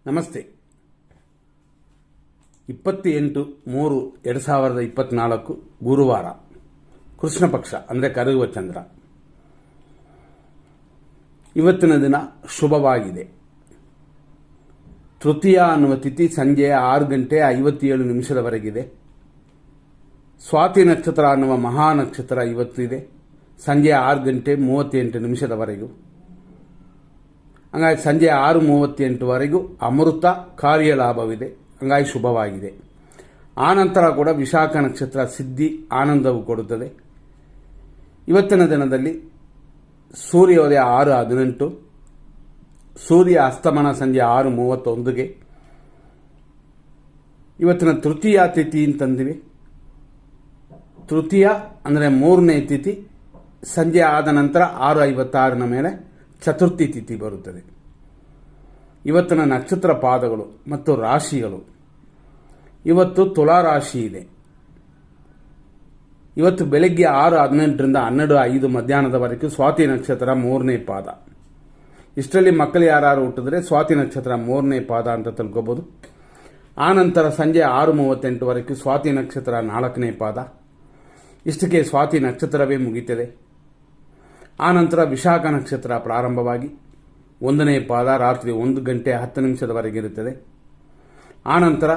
ನಮಸ್ತೆ. 28/3/2024 ಗುರುವಾರ, ಕೃಷ್ಣ ಪಕ್ಷ ಅಂದರೆ ಕರಗುವ ಚಂದ್ರ. ಇವತ್ತಿನ ದಿನ ಶುಭವಾಗಿದೆ. ತೃತೀಯ ಅನ್ನುವ ತಿಥಿ ಸಂಜೆ 6:57 ಸ್ವಾತಿ ನಕ್ಷತ್ರ ಅನ್ನುವ ಮಹಾ ನಕ್ಷತ್ರ ಇವತ್ತಿದೆ ಸಂಜೆ 6:38 ಹಂಗಾಗಿ ಸಂಜೆ 6:38 ಅಮೃತ ಕಾರ್ಯಲಾಭವಿದೆ. ಹಂಗಾಗಿ ಶುಭವಾಗಿದೆ. ಆನಂತರ ಕೂಡ ವಿಶಾಖ ನಕ್ಷತ್ರ ಸಿದ್ಧಿ ಆನಂದವು ಕೊಡುತ್ತದೆ. ಇವತ್ತಿನ ದಿನದಲ್ಲಿ ಸೂರ್ಯೋದಯ 6:18, ಸೂರ್ಯ ಅಸ್ತಮನ ಸಂಜೆ 6:31. ಇವತ್ತಿನ ತೃತೀಯ ತಿಥಿ ಅಂತಂದಿವಿ. ತೃತೀಯ ಅಂದರೆ ಮೂರನೇ ತಿಥಿ ಸಂಜೆ ಆದ ನಂತರ 6:56 ಮೇಲೆ ಚತುರ್ಥಿ ತಿಥಿ ಬರುತ್ತದೆ. ಇವತ್ತಿನ ನಕ್ಷತ್ರ ಪಾದಗಳು ಮತ್ತು ರಾಶಿಗಳು. ಇವತ್ತು ತುಲಾ ರಾಶಿ ಇದೆ. ಇವತ್ತು ಬೆಳಗ್ಗೆ 6:18 12:05 ಮಧ್ಯಾಹ್ನದವರೆಗೂ ಸ್ವಾತಿ ನಕ್ಷತ್ರ 3ನೇ ಪಾದ. ಇಷ್ಟರಲ್ಲಿ ಮಕ್ಕಳು ಯಾರು ಹುಟ್ಟಿದ್ರೆ ಸ್ವಾತಿ ನಕ್ಷತ್ರ 3ನೇ ಪಾದ ಅಂತ ತಿಳ್ಕೋಬಹುದು. ಆನಂತರ ಸಂಜೆ 6:38 ಸ್ವಾತಿ ನಕ್ಷತ್ರ 4ನೇ ಪಾದ. ಇಷ್ಟಕ್ಕೆ ಸ್ವಾತಿ ನಕ್ಷತ್ರವೇ ಮುಗಿತದೆ. ಆನಂತರ ವಿಶಾಖ ನಕ್ಷತ್ರ ಪ್ರಾರಂಭವಾಗಿ 1ನೇ ಪಾದ ರಾತ್ರಿ 1:10 ಇರುತ್ತದೆ. ಆನಂತರ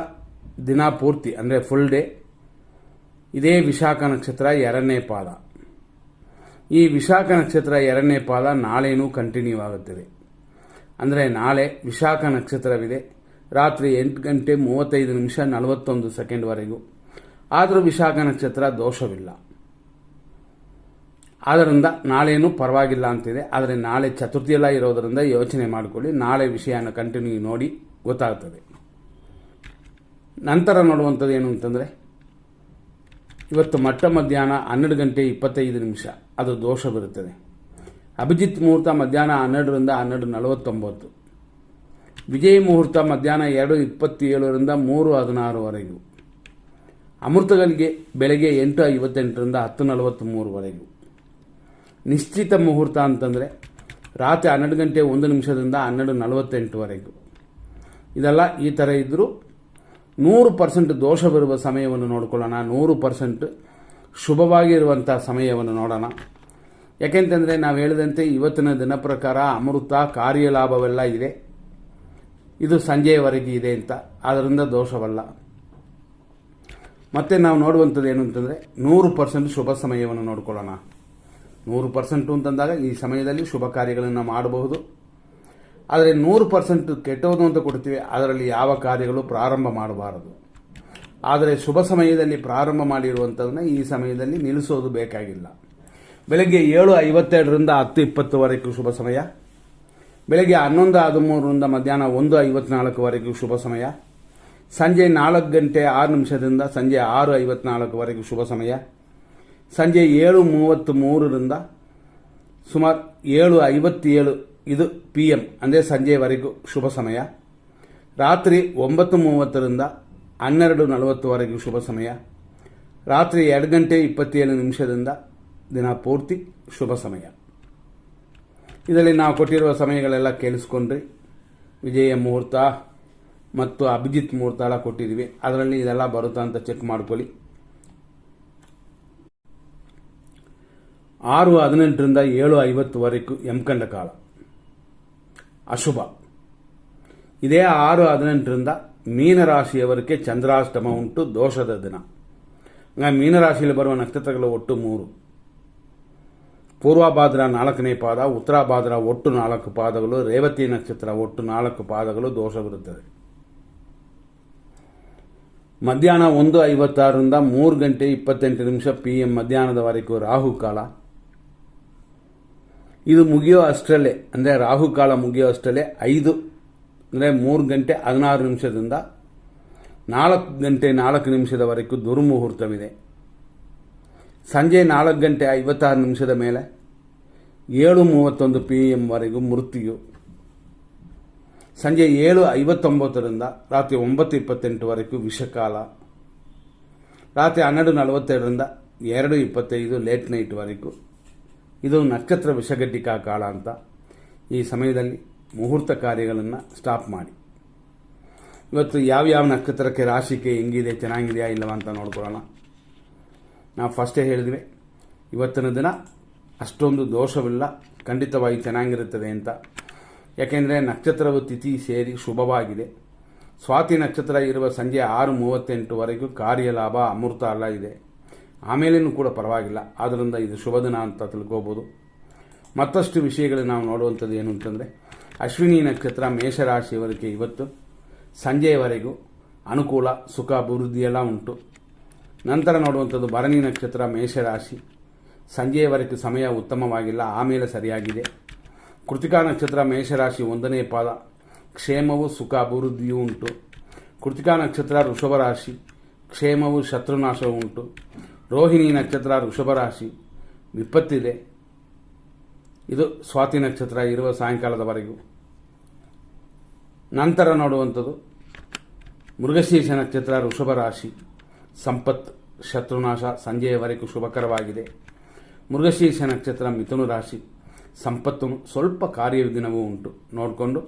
ದಿನ ಪೂರ್ತಿ ಅಂದರೆ ಫುಲ್ ಡೇ ಇದೇ ವಿಶಾಖ ನಕ್ಷತ್ರ 2ನೇ ಪಾದ. ಈ ವಿಶಾಖ ನಕ್ಷತ್ರ 2ನೇ ಪಾದ ನಾಳೆನೂ ಕಂಟಿನ್ಯೂ ಆಗುತ್ತದೆ. ಅಂದರೆ ನಾಳೆ ವಿಶಾಖ ನಕ್ಷತ್ರವಿದೆ ರಾತ್ರಿ 8:35 ಆದರೂ ವಿಶಾಖ ನಕ್ಷತ್ರ ದೋಷವಿಲ್ಲ. ಆದ್ದರಿಂದ ನಾಳೆನೂ ಪರವಾಗಿಲ್ಲ ಅಂತಿದೆ. ಆದರೆ ನಾಳೆ ಚತುರ್ಥಿಯೆಲ್ಲ ಇರೋದರಿಂದ ಯೋಚನೆ ಮಾಡಿಕೊಳ್ಳಿ. ನಾಳೆ ವಿಷಯನ ಕಂಟಿನ್ಯೂ ನೋಡಿ ಗೊತ್ತಾಗ್ತದೆ. ನಂತರ ನೋಡುವಂಥದ್ದು ಏನು ಅಂತಂದರೆ ಇವತ್ತು ಮಧ್ಯಾಹ್ನ 12:25 ಅದು ದೋಷ ಬರುತ್ತದೆ. ಅಭಿಜಿತ್ ಮುಹೂರ್ತ ಮಧ್ಯಾಹ್ನ 12 12:49. ವಿಜಯ ಮುಹೂರ್ತ ಮಧ್ಯಾಹ್ನ 2:27 3:16. ಅಮೃತಗಳಿಗೆ ಬೆಳಗ್ಗೆ 8:58 10:43. ನಿಶ್ಚಿತ ಮುಹೂರ್ತ ಅಂತಂದರೆ ರಾತ್ರಿ 12:01 12:48. ಇದೆಲ್ಲ ಈ ಥರ ಇದ್ದರೂ 100% ದೋಷ ಬರುವ ಸಮಯವನ್ನು ನೋಡಿಕೊಳ್ಳೋಣ. 100% ಶುಭವಾಗಿರುವಂಥ ಸಮಯವನ್ನು ನೋಡೋಣ. ಯಾಕೆಂತಂದರೆ ನಾವು ಹೇಳಿದಂತೆ ಇವತ್ತಿನ ದಿನ ಪ್ರಕಾರ ಅಮೃತ ಕಾರ್ಯಲಾಭವೆಲ್ಲ ಇದೆ. ಇದು ಸಂಜೆಯವರೆಗೆ ಇದೆ ಅಂತ, ಆದ್ದರಿಂದ ದೋಷವಲ್ಲ. ಮತ್ತೆ ನಾವು ನೋಡುವಂಥದ್ದು ಏನು ಅಂತಂದರೆ 100% ಶುಭ ಸಮಯವನ್ನು ನೋಡಿಕೊಳ್ಳೋಣ. 100% ಅಂತಂದಾಗ ಈ ಸಮಯದಲ್ಲಿ ಶುಭ ಕಾರ್ಯಗಳನ್ನು ಮಾಡಬಹುದು. ಆದರೆ 100% ಕೆಟ್ಟೋದು ಅಂತ ಕೊಡ್ತೀವಿ, ಅದರಲ್ಲಿ ಯಾವ ಕಾರ್ಯಗಳು ಪ್ರಾರಂಭ ಮಾಡಬಾರದು. ಆದರೆ ಶುಭ ಸಮಯದಲ್ಲಿ ಪ್ರಾರಂಭ ಮಾಡಿರುವಂಥದ್ದನ್ನ ಈ ಸಮಯದಲ್ಲಿ ನಿಲ್ಲಿಸೋದು ಬೇಕಾಗಿಲ್ಲ. ಬೆಳಗ್ಗೆ 7:52 10:20 ಶುಭ ಸಮಯ. ಬೆಳಗ್ಗೆ 11:13 ಮಧ್ಯಾಹ್ನ 1:54 ಶುಭ ಸಮಯ. ಸಂಜೆ 4:06 ಸಂಜೆ 6:54 ಶುಭ ಸಮಯ. ಸಂಜೆ 7:33 ಸುಮಾರು 7:57 ಇದು PM ಅಂದರೆ ಸಂಜೆವರೆಗೂ ಶುಭ ಸಮಯ. ರಾತ್ರಿ 9:30 12:40 ಶುಭ ಸಮಯ. ರಾತ್ರಿ 2:27 ದಿನ ಪೂರ್ತಿ ಶುಭ ಸಮಯ. ಇದರಲ್ಲಿ ನಾವು ಕೊಟ್ಟಿರುವ ಸಮಯಗಳೆಲ್ಲ ಕೇಳಿಸ್ಕೊಂಡ್ರಿ. ವಿಜಯ ಮುಹೂರ್ತ ಮತ್ತು ಅಭಿಜಿತ್ ಮುಹೂರ್ತ ಎಲ್ಲ ಕೊಟ್ಟಿದ್ದೀವಿ. ಅದರಲ್ಲಿ ಇದೆಲ್ಲ ಬರುತ್ತಾ ಅಂತ ಚೆಕ್ ಮಾಡ್ಕೊಳ್ಳಿ. 6:18 7:50 ಯಮಕಂಡ ಕಾಲ ಅಶುಭ. ಇದೇ 6:18 ಮೀನರಾಶಿಯವರಿಗೆ ಚಂದ್ರಾಷ್ಟಮ ಉಂಟು, ದೋಷದ ದಿನ. ಮೀನರಾಶಿಯಲ್ಲಿ ಬರುವ ನಕ್ಷತ್ರಗಳು ಒಟ್ಟು 3. ಪೂರ್ವಭಾದ್ರ 4ನೇ ಪಾದ, ಉತ್ತರಾಭಾದ್ರ ಒಟ್ಟು 4 ಪಾದಗಳು, ರೇವತಿ ನಕ್ಷತ್ರ ಒಟ್ಟು 4 ಪಾದಗಳು ದೋಷ ಬರುತ್ತದೆ. ಮಧ್ಯಾಹ್ನ 1:56 3:28 PM ಮಧ್ಯಾಹ್ನದವರೆಗೂ ರಾಹುಕಾಲ. ಇದು ಮುಗಿಯೋ ಅಷ್ಟರಲ್ಲೇ ಅಂದರೆ ರಾಹುಕಾಲ ಮುಗಿಯೋ ಅಷ್ಟರಲ್ಲೇ 5 ಅಂದರೆ 3:16 4:04 ದುರ್ಮುಹೂರ್ತವಿದೆ. ಸಂಜೆ 4:56 ಮೇಲೆ 7:31 PM ಮೃತ್ಯು. ಸಂಜೆ 7:59 ರಾತ್ರಿ 9:28 ವಿಷಕಾಲ. ರಾತ್ರಿ 12:42 2:25 ಲೇಟ್ ನೈಟ್ವರೆಗೂ ಇದು ನಕ್ಷತ್ರ ವಿಷಘಟಿಕಾ ಕಾಲ ಅಂತ. ಈ ಸಮಯದಲ್ಲಿ ಮುಹೂರ್ತ ಕಾರ್ಯಗಳನ್ನು ಸ್ಟಾಪ್ ಮಾಡಿ. ಇವತ್ತು ಯಾವ್ಯಾವ ನಕ್ಷತ್ರಕ್ಕೆ ರಾಶಿಗೆ ಹೆಂಗಿದೆ, ಚೆನ್ನಾಗಿದೆಯಾ ಇಲ್ಲವಾ ಅಂತ ನೋಡ್ಕೊಳ್ಳೋಣ. ನಾವು ಫಸ್ಟೇ ಹೇಳಿದ್ವಿ ಇವತ್ತಿನ ದಿನ ಅಷ್ಟೊಂದು ದೋಷವಿಲ್ಲ, ಖಂಡಿತವಾಗಿ ಚೆನ್ನಾಗಿರುತ್ತದೆ ಅಂತ. ಯಾಕೆಂದರೆ ನಕ್ಷತ್ರವು ತಿಥಿ ಸೇರಿ ಶುಭವಾಗಿದೆ. ಸ್ವಾತಿ ನಕ್ಷತ್ರ ಇರುವ ಸಂಜೆ 6:38ವರೆಗೂ ಕಾರ್ಯಲಾಭ ಅಮೃತ ಅಲ್ಲ ಇದೆ. ಆಮೇಲೇನೂ ಕೂಡ ಪರವಾಗಿಲ್ಲ, ಆದ್ದರಿಂದ ಇದು ಶುಭ ದಿನ ಅಂತ ತಿಳ್ಕೋಬೋದು. ಮತ್ತಷ್ಟು ವಿಷಯಗಳು ನಾವು ನೋಡುವಂಥದ್ದು ಏನು ಅಂತಂದರೆ, ಅಶ್ವಿನಿ ನಕ್ಷತ್ರ ಮೇಷರಾಶಿಯವರಿಗೆ ಇವತ್ತು ಸಂಜೆಯವರೆಗೂ ಅನುಕೂಲ, ಸುಖ, ಅಭಿವೃದ್ಧಿಯೆಲ್ಲ ಉಂಟು. ನಂತರ ನೋಡುವಂಥದ್ದು ಭರಣಿ ನಕ್ಷತ್ರ ಮೇಷರಾಶಿ, ಸಂಜೆಯವರೆಗೂ ಸಮಯ ಉತ್ತಮವಾಗಿಲ್ಲ, ಆಮೇಲೆ ಸರಿಯಾಗಿದೆ. ಕೃತಿಕಾ ನಕ್ಷತ್ರ ಮೇಷರಾಶಿ 1ನೇ ಪಾದ, ಕ್ಷೇಮವು, ಸುಖ, ಅಭಿವೃದ್ಧಿಯೂ ಉಂಟು. ಕೃತಿಕಾ ನಕ್ಷತ್ರ ವೃಷಭ ರಾಶಿ, ಕ್ಷೇಮವು, ಶತ್ರುನಾಶವೂ ಉಂಟು. ರೋಹಿಣಿ ನಕ್ಷತ್ರ ವೃಷಭ ರಾಶಿ, ವಿಪತ್ತಿದೆ. ಇದು ಸ್ವಾತಿ ನಕ್ಷತ್ರ ಇರುವ ಸಾಯಂಕಾಲದವರೆಗೂ. ನಂತರ ನೋಡುವಂಥದ್ದು ಮೃಗಶೀರ್ಷ ನಕ್ಷತ್ರ ವೃಷಭ ರಾಶಿ, ಸಂಪತ್, ಶತ್ರುನಾಶ, ಸಂಜೆಯವರೆಗೂ ಶುಭಕರವಾಗಿದೆ. ಮೃಗಶೀರ್ಷ ನಕ್ಷತ್ರ ಮಿಥುನ ರಾಶಿ, ಸಂಪತ್ತು, ಸ್ವಲ್ಪ ಕಾರ್ಯವಿಘ್ನವೂ ಉಂಟು. ನೋಡಿಕೊಂಡು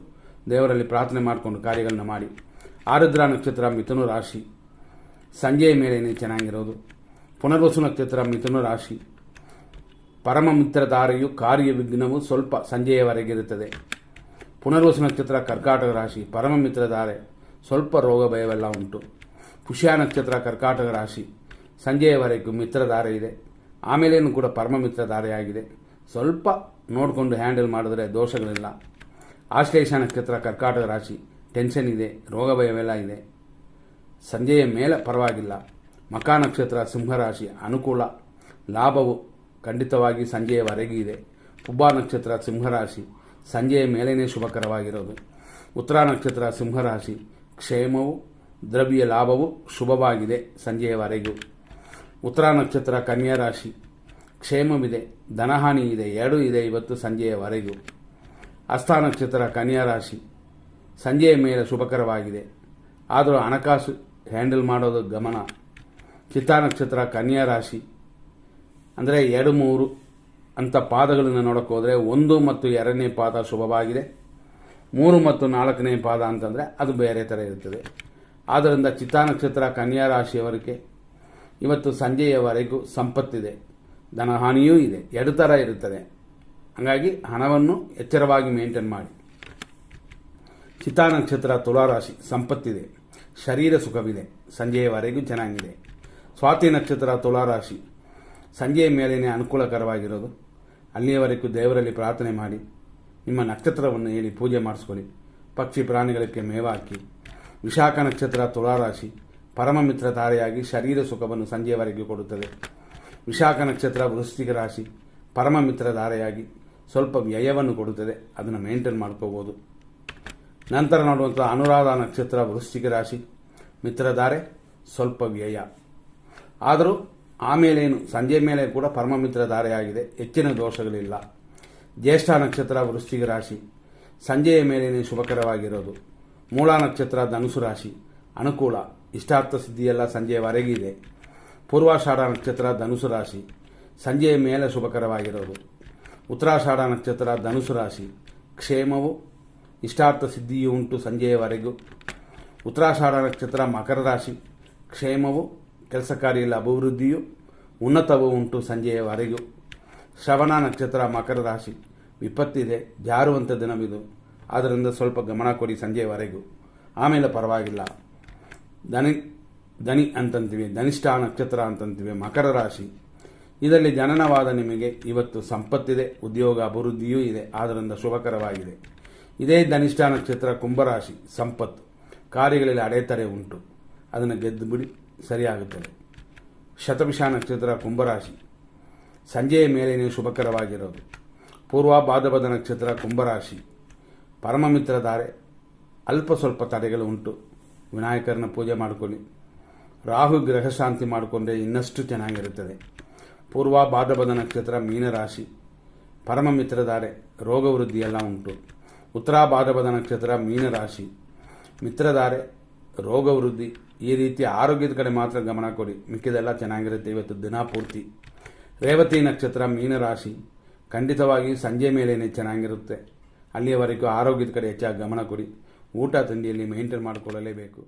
ದೇವರಲ್ಲಿ ಪ್ರಾರ್ಥನೆ ಮಾಡಿಕೊಂಡು ಕಾರ್ಯಗಳನ್ನ ಮಾಡಿ. ಆರುದ್ರ ನಕ್ಷತ್ರ ಮಿಥುನ ರಾಶಿ, ಸಂಜೆಯ ಮೇಲೇನೆ ಚೆನ್ನಾಗಿರೋದು. ಪುನರ್ವಸು ನಕ್ಷತ್ರ ಮಿಥುನ ರಾಶಿ, ಪರಮ ಮಿತ್ರಧಾರೆಯು ಕಾರ್ಯವಿಘ್ನವು ಸ್ವಲ್ಪ ಸಂಜೆಯವರೆಗಿರುತ್ತದೆ. ಪುನರ್ವಸು ನಕ್ಷತ್ರ ಕರ್ಕಾಟಕ ರಾಶಿ, ಪರಮ ಮಿತ್ರಧಾರೆ, ಸ್ವಲ್ಪ ರೋಗ ಭಯವೆಲ್ಲ ಉಂಟು. ಪುಷ್ಯ ನಕ್ಷತ್ರ ಕರ್ಕಾಟಕ ರಾಶಿ, ಸಂಜೆಯವರೆಗೂ ಮಿತ್ರಧಾರೆ ಇದೆ, ಆಮೇಲೇನು ಕೂಡ ಪರಮ ಮಿತ್ರಧಾರೆಯಾಗಿದೆ. ಸ್ವಲ್ಪ ನೋಡಿಕೊಂಡು ಹ್ಯಾಂಡಲ್ ಮಾಡಿದ್ರೆ ದೋಷಗಳಿಲ್ಲ. ಆಶ್ಲೇಷ ನಕ್ಷತ್ರ ಕರ್ಕಾಟಕ ರಾಶಿ, ಟೆನ್ಷನ್ ಇದೆ, ರೋಗ ಭಯವೆಲ್ಲ ಇದೆ, ಸಂಜೆಯ ಮೇಲೆ ಪರವಾಗಿಲ್ಲ. ಮಖ ನಕ್ಷತ್ರ ಸಿಂಹರಾಶಿ, ಅನುಕೂಲ, ಲಾಭವು ಖಂಡಿತವಾಗಿ ಸಂಜೆಯವರೆಗೂ ಇದೆ. ಪುಬ್ಬ ನಕ್ಷತ್ರ ಸಿಂಹರಾಶಿ, ಸಂಜೆಯ ಮೇಲೇನೆ ಶುಭಕರವಾಗಿರೋದು. ಉತ್ತರ ನಕ್ಷತ್ರ ಸಿಂಹರಾಶಿ, ಕ್ಷೇಮವು, ದ್ರವ್ಯ ಲಾಭವು ಶುಭವಾಗಿದೆ ಸಂಜೆಯವರೆಗೂ. ಉತ್ತರ ನಕ್ಷತ್ರ ಕನ್ಯಾ ರಾಶಿ, ಕ್ಷೇಮವಿದೆ, ಧನಹಾನಿ ಇದೆ, ಎರಡೂ ಇದೆ ಇವತ್ತು ಸಂಜೆಯವರೆಗೂ. ಹಸ್ತ ನಕ್ಷತ್ರ ಕನ್ಯಾ ರಾಶಿ, ಸಂಜೆಯ ಮೇಲೆ ಶುಭಕರವಾಗಿದೆ, ಆದರೂ ಹಣಕಾಸು ಹ್ಯಾಂಡಲ್ ಮಾಡೋದು ಗಮನ. ಚಿತ್ತಾ ನಕ್ಷತ್ರ ಕನ್ಯಾ ರಾಶಿ, ಅಂದರೆ 2, 3 ಅಂತ ಪಾದಗಳನ್ನು ನೋಡೋಕೆ ಹೋದರೆ 1 ಮತ್ತು 2ನೇ ಪಾದ ಶುಭವಾಗಿದೆ. 3 ಮತ್ತು 4ನೇ ಪಾದ ಅಂತಂದರೆ ಅದು ಬೇರೆ ಥರ ಇರುತ್ತದೆ. ಆದ್ದರಿಂದ ಚಿತ್ತಾ ನಕ್ಷತ್ರ ಕನ್ಯಾ ರಾಶಿಯವರಿಗೆ ಇವತ್ತು ಸಂಜೆಯವರೆಗೂ ಸಂಪತ್ತಿದೆ, ಧನಹಾನಿಯೂ ಇದೆ, 2 ಥರ ಇರುತ್ತದೆ. ಹಾಗಾಗಿ ಹಣವನ್ನು ಎಚ್ಚರವಾಗಿ ಮೇಂಟೈನ್ ಮಾಡಿ. ಚಿತ್ತಾ ನಕ್ಷತ್ರ ತುಲಾರಾಶಿ, ಸಂಪತ್ತಿದೆ, ಶರೀರ ಸುಖವಿದೆ, ಸಂಜೆಯವರೆಗೂ ಚೆನ್ನಾಗಿದೆ. ಸ್ವಾತಿ ನಕ್ಷತ್ರ ತುಲಾರಾಶಿ, ಸಂಜೆಯ ಮೇಲೇನೆ ಅನುಕೂಲಕರವಾಗಿರೋದು. ಅಲ್ಲಿಯವರೆಗೂ ದೇವರಲ್ಲಿ ಪ್ರಾರ್ಥನೆ ಮಾಡಿ, ನಿಮ್ಮ ನಕ್ಷತ್ರವನ್ನು ಹೇಳಿ ಪೂಜೆ ಮಾಡಿಸ್ಕೊಳ್ಳಿ, ಪಕ್ಷಿ ಪ್ರಾಣಿಗಳಿಗೆ ಮೇವು ಹಾಕಿ. ವಿಶಾಖ ನಕ್ಷತ್ರ ತುಲಾರಾಶಿ, ಪರಮ ಮಿತ್ರ ತಾರೆಯಾಗಿ ಶರೀರ ಸುಖವನ್ನು ಸಂಜೆಯವರೆಗೂ ಕೊಡುತ್ತದೆ. ವಿಶಾಖ ನಕ್ಷತ್ರ ವೃಶ್ಚಿಕ ರಾಶಿ, ಪರಮ ಮಿತ್ರ ಧಾರೆಯಾಗಿ ಸ್ವಲ್ಪ ವ್ಯಯವನ್ನು ಕೊಡುತ್ತದೆ, ಅದನ್ನು ಮೇಂಟೈನ್ ಮಾಡ್ಕೋಬೋದು. ನಂತರ ನೋಡುವಂಥ ಅನುರಾಧ ನಕ್ಷತ್ರ ವೃಶ್ಚಿಕ ರಾಶಿ, ಮಿತ್ರಧಾರೆ, ಸ್ವಲ್ಪ ವ್ಯಯ. ಆದರೂ ಆಮೇಲೇನು ಸಂಜೆ ಮೇಲೆ ಕೂಡ ಪರಮ ಮಿತ್ರ ಧಾರೆಯಾಗಿದೆ, ಹೆಚ್ಚಿನ ದೋಷಗಳಿಲ್ಲ. ಜ್ಯೇಷ್ಠ ನಕ್ಷತ್ರ ವೃಶ್ಚಿಕ ರಾಶಿ, ಸಂಜೆಯ ಮೇಲೇನೆ ಶುಭಕರವಾಗಿರೋದು. ಮೂಲ ನಕ್ಷತ್ರ ಧನುಸು ರಾಶಿ, ಅನುಕೂಲ, ಇಷ್ಟಾರ್ಥ ಸಿದ್ಧಿಯೆಲ್ಲ ಸಂಜೆಯವರೆಗಿದೆ. ಪೂರ್ವಾಷಾಢ ನಕ್ಷತ್ರ ಧನುಸು ರಾಶಿ, ಸಂಜೆಯ ಮೇಲೆ ಶುಭಕರವಾಗಿರೋದು. ಉತ್ತರಾಷಾಢ ನಕ್ಷತ್ರ ಧನುಸು ರಾಶಿ, ಕ್ಷೇಮವು, ಇಷ್ಟಾರ್ಥ ಸಿದ್ಧಿಯೂ ಉಂಟು ಸಂಜೆಯವರೆಗೂ. ಉತ್ತರಾಷಾಢ ನಕ್ಷತ್ರ ಮಕರ ರಾಶಿ, ಕ್ಷೇಮವು, ಕೆಲಸ ಕಾರ್ಯದಲ್ಲಿ ಅಭಿವೃದ್ಧಿಯು, ಉನ್ನತವೂ ಉಂಟು ಸಂಜೆಯವರೆಗೂ. ಶ್ರವಣ ನಕ್ಷತ್ರ ಮಕರ ರಾಶಿ, ವಿಪತ್ತಿದೆ, ಜಾರುವಂಥ ದಿನವಿದು, ಆದ್ದರಿಂದ ಸ್ವಲ್ಪ ಗಮನ ಕೊಡಿ ಸಂಜೆಯವರೆಗೂ, ಆಮೇಲೆ ಪರವಾಗಿಲ್ಲ. ದನಿ ಅಂತಂತೀವಿ, ಧನಿಷ್ಠ ನಕ್ಷತ್ರ ಅಂತಂತೀವಿ ಮಕರ ರಾಶಿ, ಇದರಲ್ಲಿ ಜನನವಾದ ನಿಮಗೆ ಇವತ್ತು ಸಂಪತ್ತಿದೆ, ಉದ್ಯೋಗ ಅಭಿವೃದ್ಧಿಯೂ ಇದೆ, ಆದ್ದರಿಂದ ಶುಭಕರವಾಗಿದೆ. ಇದೇ ಧನಿಷ್ಠ ನಕ್ಷತ್ರ ಕುಂಭರಾಶಿ, ಸಂಪತ್ತು, ಕಾರ್ಯಗಳಲ್ಲಿ ಅಡೆತಡೆ ಉಂಟು, ಅದನ್ನು ಗೆದ್ದು ಬಿಡಿ, ಸರಿಯಾಗುತ್ತದೆ. ಶತಭಿಷ ನಕ್ಷತ್ರ ಕುಂಭರಾಶಿ, ಸಂಜೆಯ ಮೇಲೇನೆ ಶುಭಕರವಾಗಿರೋದು. ಪೂರ್ವ ಭಾದ್ರಪದ ನಕ್ಷತ್ರ ಕುಂಭರಾಶಿ, ಪರಮಮಿತ್ರ ಧಾರೆ, ಅಲ್ಪ ಸ್ವಲ್ಪ ತಡೆಗಳು ಉಂಟು, ವಿನಾಯಕರನ್ನ ಪೂಜೆ ಮಾಡಿಕೊಳ್ಳಿ. ರಾಹು ಗ್ರಹ ಶಾಂತಿ ಮಾಡಿಕೊಂಡ್ರೆ ಇನ್ನಷ್ಟು ಚೆನ್ನಾಗಿರುತ್ತದೆ. ಪೂರ್ವ ಭಾದ್ರಪದ ನಕ್ಷತ್ರ ಮೀನರಾಶಿ, ಪರಮಮಿತ್ರ ಧಾರೆ, ರೋಗ ವೃದ್ಧಿಯೆಲ್ಲ ಉಂಟು. ಉತ್ತರ ಭಾದ್ರಪದ ನಕ್ಷತ್ರ ಮೀನರಾಶಿ, ಮಿತ್ರಧಾರೆ, ರೋಗ ವೃದ್ಧಿ, ಈ ರೀತಿ ಆರೋಗ್ಯದ ಕಡೆ ಮಾತ್ರ ಗಮನ ಕೊಡಿ, ಮಿಕ್ಕಿದೆಲ್ಲ ಚೆನ್ನಾಗಿರುತ್ತೆ ಇವತ್ತು ದಿನ ಪೂರ್ತಿ. ರೇವತಿ ನಕ್ಷತ್ರ ಮೀನರಾಶಿ, ಖಂಡಿತವಾಗಿ ಸಂಜೆ ಮೇಲೇನೆ ಚೆನ್ನಾಗಿರುತ್ತೆ, ಅಲ್ಲಿಯವರೆಗೂ ಆರೋಗ್ಯದ ಕಡೆ ಹೆಚ್ಚಾಗಿ ಗಮನ ಕೊಡಿ. ಊಟ ತಿಂಡಿಯಲ್ಲಿ ಮೇಂಟೈನ್ ಮಾಡಿಕೊಳ್ಳಲೇಬೇಕು.